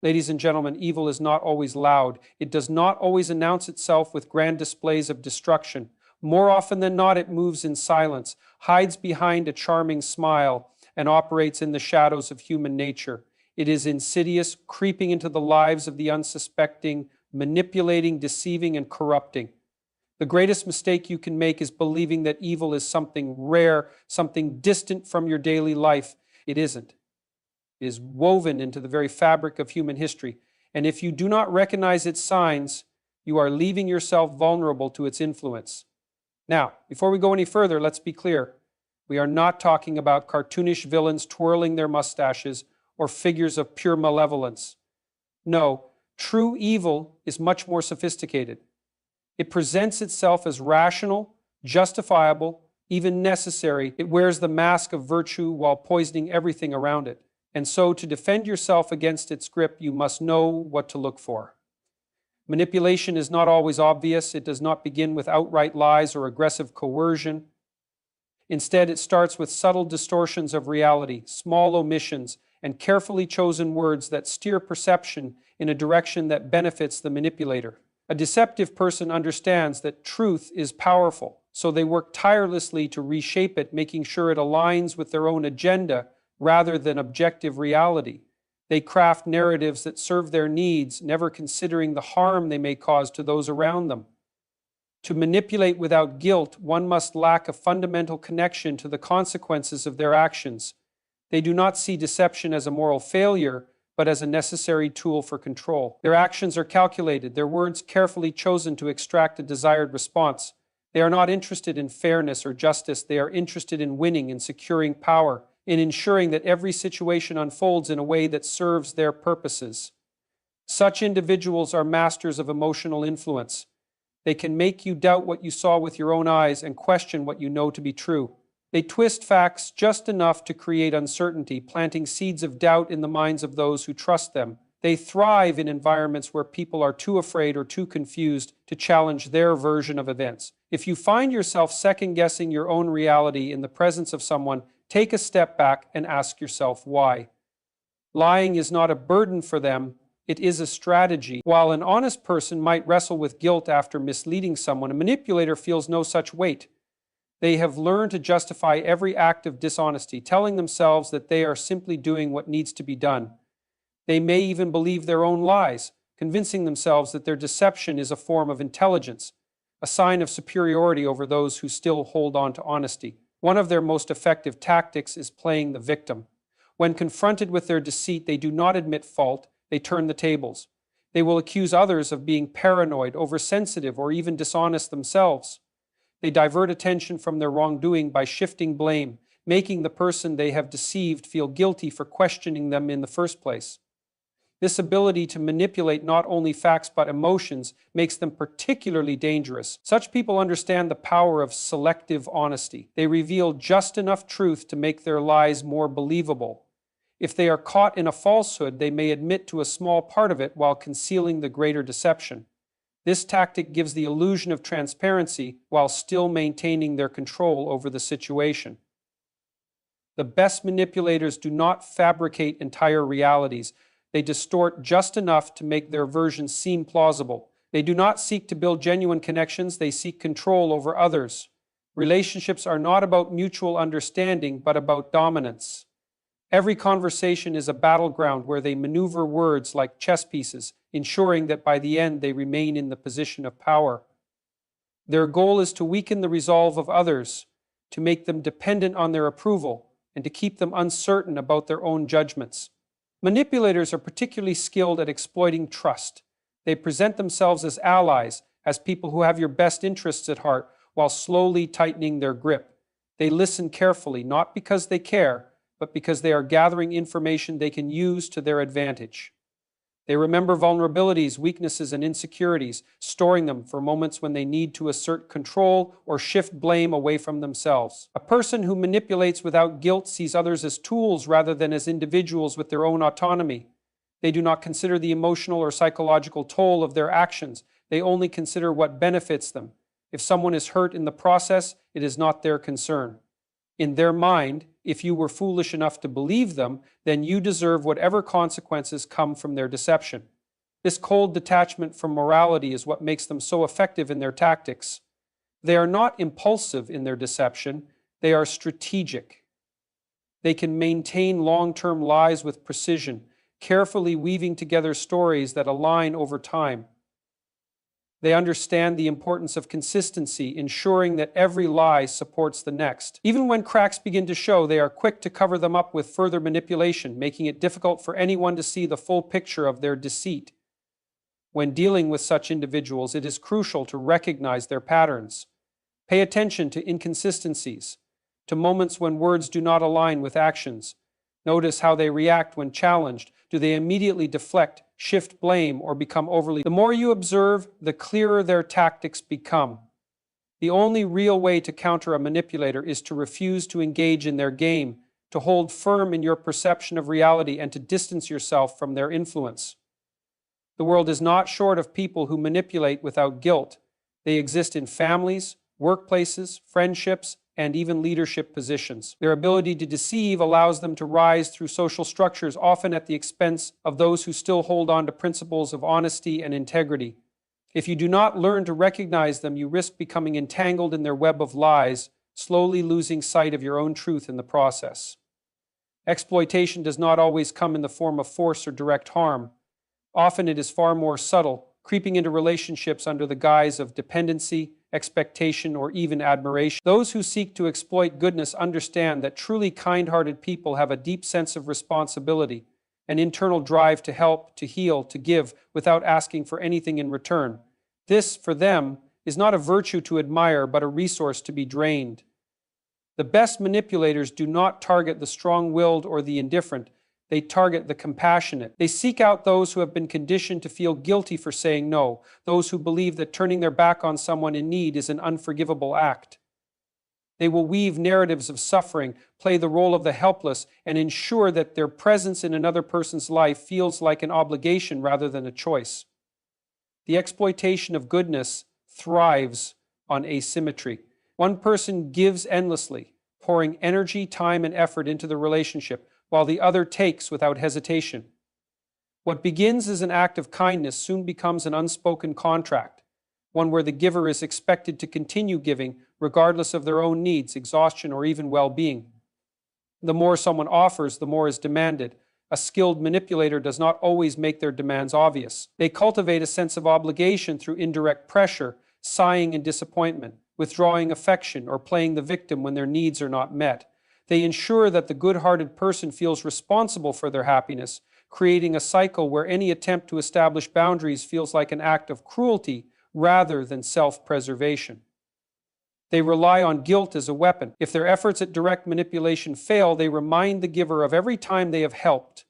Ladies and gentlemen, evil is not always loud. It does not always announce itself with grand displays of destruction. More often than not, it moves in silence, hides behind a charming smile, and operates in the shadows of human nature. It is insidious, creeping into the lives of the unsuspecting, manipulating, deceiving, and corrupting. The greatest mistake you can make is believing that evil is something rare, something distant from your daily life. It isn't. It is woven into the very fabric of human history. And if you do not recognize its signs, you are leaving yourself vulnerable to its influence. Now, before we go any further, let's be clear. We are not talking about cartoonish villains twirling their mustaches or figures of pure malevolence. No, true evil is much more sophisticated. It presents itself as rational, justifiable, even necessary. It wears the mask of virtue while poisoning everything around it. And so, to defend yourself against its grip, you must know what to look for. Manipulation is not always obvious. It does not begin with outright lies or aggressive coercion. Instead, it starts with subtle distortions of reality, small omissions, and carefully chosen words that steer perception in a direction that benefits the manipulator. A deceptive person understands that truth is powerful, so they work tirelessly to reshape it, making sure it aligns with their own agenda rather than objective reality. They craft narratives that serve their needs, never considering the harm they may cause to those around them. To manipulate without guilt, one must lack a fundamental connection to the consequences of their actions. They do not see deception as a moral failure, but as a necessary tool for control. Their actions are calculated, their words carefully chosen to extract a desired response. They are not interested in fairness or justice. They are interested in winning and securing power, in ensuring that every situation unfolds in a way that serves their purposes. Such individuals are masters of emotional influence. They can make you doubt what you saw with your own eyes and question what you know to be true. They twist facts just enough to create uncertainty, planting seeds of doubt in the minds of those who trust them. They thrive in environments where people are too afraid or too confused to challenge their version of events. If you find yourself second-guessing your own reality in the presence of someone, take a step back and ask yourself why. Lying is not a burden for them, it is a strategy. While an honest person might wrestle with guilt after misleading someone, a manipulator feels no such weight. They have learned to justify every act of dishonesty, telling themselves that they are simply doing what needs to be done. They may even believe their own lies, convincing themselves that their deception is a form of intelligence, a sign of superiority over those who still hold on to honesty. One of their most effective tactics is playing the victim. When confronted with their deceit, they do not admit fault, they turn the tables. They will accuse others of being paranoid, oversensitive, or even dishonest themselves. They divert attention from their wrongdoing by shifting blame, making the person they have deceived feel guilty for questioning them in the first place. This ability to manipulate not only facts but emotions makes them particularly dangerous. Such people understand the power of selective honesty. They reveal just enough truth to make their lies more believable. If they are caught in a falsehood, they may admit to a small part of it while concealing the greater deception. This tactic gives the illusion of transparency while still maintaining their control over the situation. The best manipulators do not fabricate entire realities. They distort just enough to make their versions seem plausible. They do not seek to build genuine connections, they seek control over others. Relationships are not about mutual understanding, but about dominance. Every conversation is a battleground where they maneuver words like chess pieces, ensuring that by the end they remain in the position of power. Their goal is to weaken the resolve of others, to make them dependent on their approval, and to keep them uncertain about their own judgments. Manipulators are particularly skilled at exploiting trust. They present themselves as allies, as people who have your best interests at heart, while slowly tightening their grip. They listen carefully, not because they care, but because they are gathering information they can use to their advantage. They remember vulnerabilities, weaknesses, and insecurities, storing them for moments when they need to assert control or shift blame away from themselves. A person who manipulates without guilt sees others as tools rather than as individuals with their own autonomy. They do not consider the emotional or psychological toll of their actions. They only consider what benefits them. If someone is hurt in the process, it is not their concern. In their mind, if you were foolish enough to believe them, then you deserve whatever consequences come from their deception. This cold detachment from morality is what makes them so effective in their tactics. They are not impulsive in their deception, they are strategic. They can maintain long-term lies with precision, carefully weaving together stories that align over time. They understand the importance of consistency, ensuring that every lie supports the next. Even when cracks begin to show, they are quick to cover them up with further manipulation, making it difficult for anyone to see the full picture of their deceit. When dealing with such individuals, it is crucial to recognize their patterns. Pay attention to inconsistencies, to moments when words do not align with actions. Notice how they react when challenged. Do they immediately deflect, shift blame, or become overly? The more you observe, the clearer their tactics become. The only real way to counter a manipulator is to refuse to engage in their game, to hold firm in your perception of reality, and to distance yourself from their influence. The world is not short of people who manipulate without guilt. They exist in families, workplaces, friendships, and even leadership positions. Their ability to deceive allows them to rise through social structures, often at the expense of those who still hold on to principles of honesty and integrity. If you do not learn to recognize them, you risk becoming entangled in their web of lies, slowly losing sight of your own truth in the process. Exploitation does not always come in the form of force or direct harm. Often it is far more subtle, creeping into relationships under the guise of dependency, expectation, or even admiration. Those who seek to exploit goodness understand that truly kind-hearted people have a deep sense of responsibility, an internal drive to help, to heal, to give, without asking for anything in return. This, for them, is not a virtue to admire, but a resource to be drained. The best manipulators do not target the strong-willed or the indifferent. They target the compassionate. They seek out those who have been conditioned to feel guilty for saying no, those who believe that turning their back on someone in need is an unforgivable act. They will weave narratives of suffering, play the role of the helpless, and ensure that their presence in another person's life feels like an obligation rather than a choice. The exploitation of goodness thrives on asymmetry. One person gives endlessly, pouring energy, time, and effort into the relationship, while the other takes without hesitation. What begins as an act of kindness soon becomes an unspoken contract, one where the giver is expected to continue giving regardless of their own needs, exhaustion, or even well-being. The more someone offers, the more is demanded. A skilled manipulator does not always make their demands obvious. They cultivate a sense of obligation through indirect pressure, sighing in disappointment, withdrawing affection, or playing the victim when their needs are not met. They ensure that the good-hearted person feels responsible for their happiness, creating a cycle where any attempt to establish boundaries feels like an act of cruelty rather than self-preservation. They rely on guilt as a weapon. If their efforts at direct manipulation fail, they remind the giver of every time they have helped,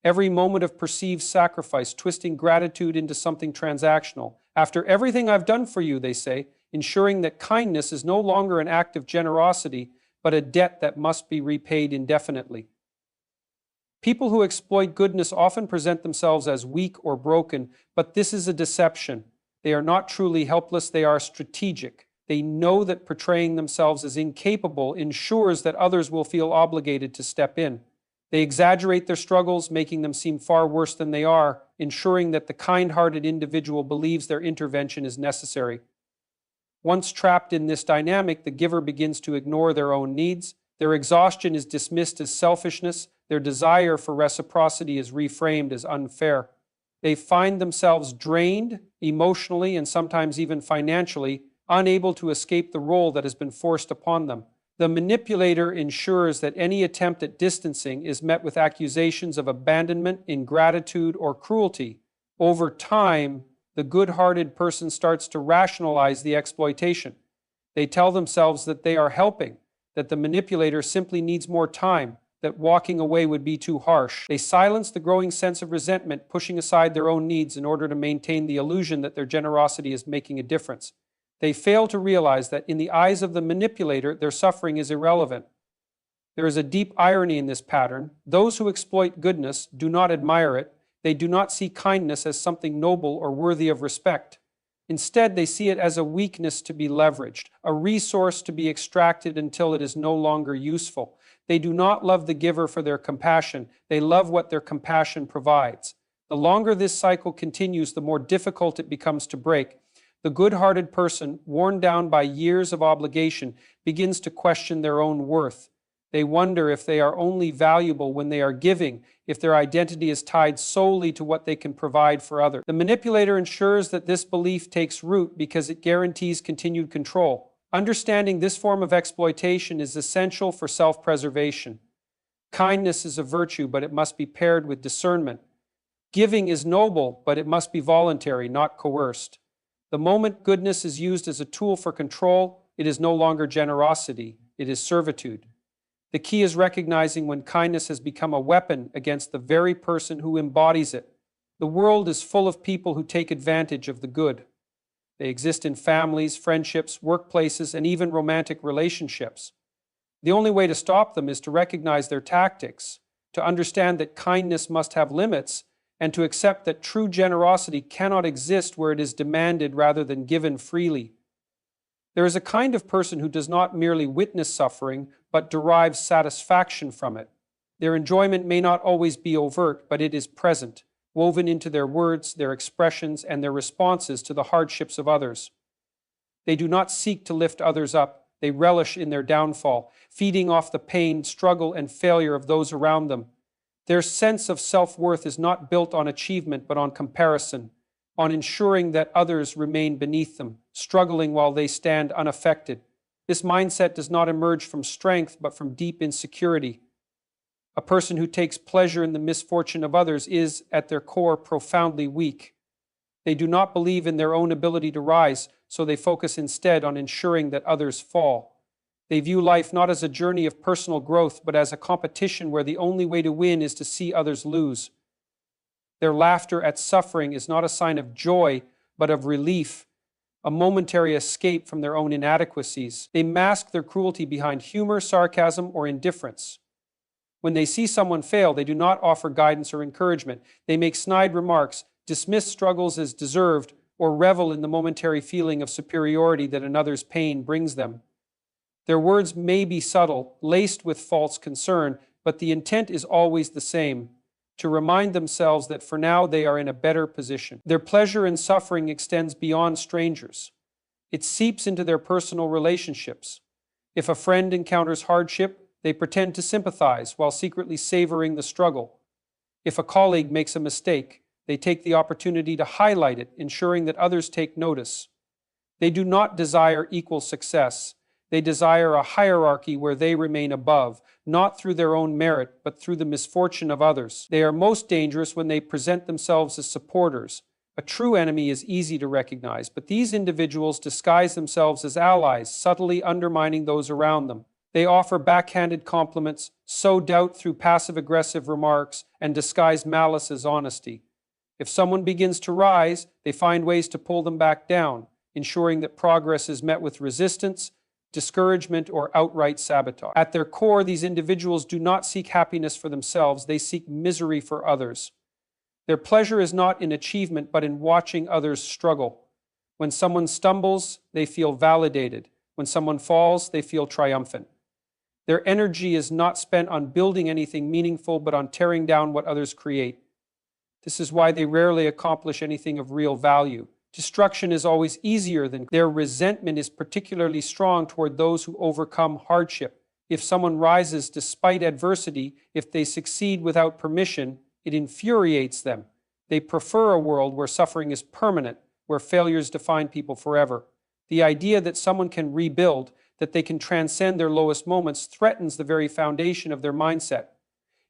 every moment of perceived sacrifice, twisting gratitude into something transactional. After everything I've done for you, they say, ensuring that kindness is no longer an act of generosity, but a debt that must be repaid indefinitely. People who exploit goodness often present themselves as weak or broken, but this is a deception. They are not truly helpless, they are strategic. They know that portraying themselves as incapable ensures that others will feel obligated to step in. They exaggerate their struggles, making them seem far worse than they are, ensuring that the kind-hearted individual believes their intervention is necessary. Once trapped in this dynamic, the giver begins to ignore their own needs. Their exhaustion is dismissed as selfishness. Their desire for reciprocity is reframed as unfair. They find themselves drained emotionally and sometimes even financially, unable to escape the role that has been forced upon them. The manipulator ensures that any attempt at distancing is met with accusations of abandonment, ingratitude, or cruelty. Over time, the good-hearted person starts to rationalize the exploitation. They tell themselves that they are helping, that the manipulator simply needs more time, that walking away would be too harsh. They silence the growing sense of resentment, pushing aside their own needs in order to maintain the illusion that their generosity is making a difference. They fail to realize that in the eyes of the manipulator, their suffering is irrelevant. There is a deep irony in this pattern. Those who exploit goodness do not admire it. They do not see kindness as something noble or worthy of respect. Instead, they see it as a weakness to be leveraged, a resource to be extracted until it is no longer useful. They do not love the giver for their compassion. They love what their compassion provides. The longer this cycle continues, the more difficult it becomes to break. The good-hearted person, worn down by years of obligation, begins to question their own worth. They wonder if they are only valuable when they are giving, if their identity is tied solely to what they can provide for others. The manipulator ensures that this belief takes root because it guarantees continued control. Understanding this form of exploitation is essential for self-preservation. Kindness is a virtue, but it must be paired with discernment. Giving is noble, but it must be voluntary, not coerced. The moment goodness is used as a tool for control, it is no longer generosity, it is servitude. The key is recognizing when kindness has become a weapon against the very person who embodies it. The world is full of people who take advantage of the good. They exist in families, friendships, workplaces, and even romantic relationships. The only way to stop them is to recognize their tactics, to understand that kindness must have limits, and to accept that true generosity cannot exist where it is demanded rather than given freely. There is a kind of person who does not merely witness suffering, but derives satisfaction from it. Their enjoyment may not always be overt, but it is present, woven into their words, their expressions, and their responses to the hardships of others. They do not seek to lift others up, they relish in their downfall, feeding off the pain, struggle, and failure of those around them. Their sense of self-worth is not built on achievement, but on comparison, on ensuring that others remain beneath them, struggling while they stand unaffected. This mindset does not emerge from strength, but from deep insecurity. A person who takes pleasure in the misfortune of others is, at their core, profoundly weak. They do not believe in their own ability to rise, so they focus instead on ensuring that others fall. They view life not as a journey of personal growth, but as a competition where the only way to win is to see others lose. Their laughter at suffering is not a sign of joy, but of relief, a momentary escape from their own inadequacies. They mask their cruelty behind humor, sarcasm, or indifference. When they see someone fail, they do not offer guidance or encouragement. They make snide remarks, dismiss struggles as deserved, or revel in the momentary feeling of superiority that another's pain brings them. Their words may be subtle, laced with false concern, but the intent is always the same: to remind themselves that for now they are in a better position. Their pleasure in suffering extends beyond strangers. It seeps into their personal relationships. If a friend encounters hardship, they pretend to sympathize while secretly savoring the struggle. If a colleague makes a mistake, they take the opportunity to highlight it, ensuring that others take notice. They do not desire equal success. They desire a hierarchy where they remain above, not through their own merit, but through the misfortune of others. They are most dangerous when they present themselves as supporters. A true enemy is easy to recognize, but these individuals disguise themselves as allies, subtly undermining those around them. They offer backhanded compliments, sow doubt through passive-aggressive remarks, and disguise malice as honesty. If someone begins to rise, they find ways to pull them back down, ensuring that progress is met with resistance, discouragement, or outright sabotage. At their core, these individuals do not seek happiness for themselves, they seek misery for others. Their pleasure is not in achievement, but in watching others struggle. When someone stumbles, they feel validated. When someone falls, they feel triumphant. Their energy is not spent on building anything meaningful, but on tearing down what others create. This is why they rarely accomplish anything of real value. Destruction is always easier than their resentment is particularly strong toward those who overcome hardship. If someone rises despite adversity, if they succeed without permission, it infuriates them. They prefer a world where suffering is permanent, where failures define people forever. The idea that someone can rebuild, that they can transcend their lowest moments, threatens the very foundation of their mindset.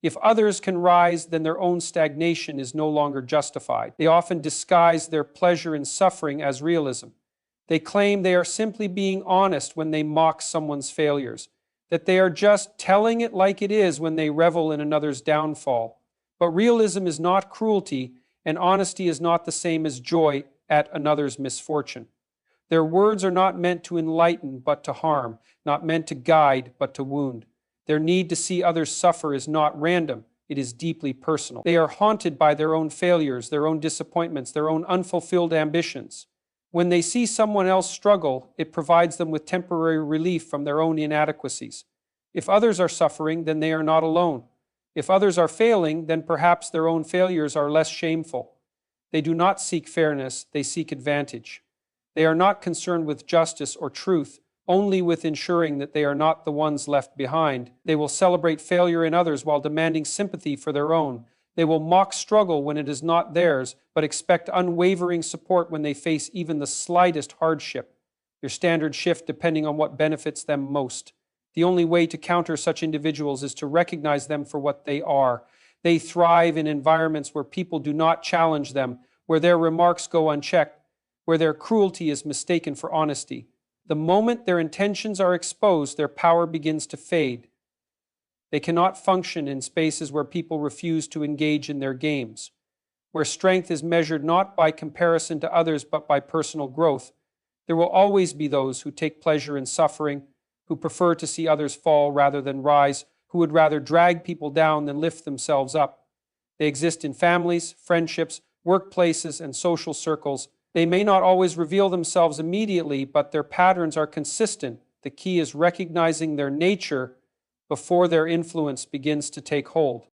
If others can rise, then their own stagnation is no longer justified. They often disguise their pleasure in suffering as realism. They claim they are simply being honest when they mock someone's failures, that they are just telling it like it is when they revel in another's downfall. But realism is not cruelty, and honesty is not the same as joy at another's misfortune. Their words are not meant to enlighten, but to harm, not meant to guide, but to wound. Their need to see others suffer is not random, it is deeply personal. They are haunted by their own failures, their own disappointments, their own unfulfilled ambitions. When they see someone else struggle, it provides them with temporary relief from their own inadequacies. If others are suffering, then they are not alone. If others are failing, then perhaps their own failures are less shameful. They do not seek fairness, they seek advantage. They are not concerned with justice or truth, only with ensuring that they are not the ones left behind. They will celebrate failure in others while demanding sympathy for their own. They will mock struggle when it is not theirs, but expect unwavering support when they face even the slightest hardship. Their standards shift depending on what benefits them most. The only way to counter such individuals is to recognize them for what they are. They thrive in environments where people do not challenge them, where their remarks go unchecked, where their cruelty is mistaken for honesty. The moment their intentions are exposed, their power begins to fade. They cannot function in spaces where people refuse to engage in their games, where strength is measured not by comparison to others but by personal growth. There will always be those who take pleasure in suffering, who prefer to see others fall rather than rise, who would rather drag people down than lift themselves up. They exist in families, friendships, workplaces, and social circles. They may not always reveal themselves immediately, but their patterns are consistent. The key is recognizing their nature before their influence begins to take hold.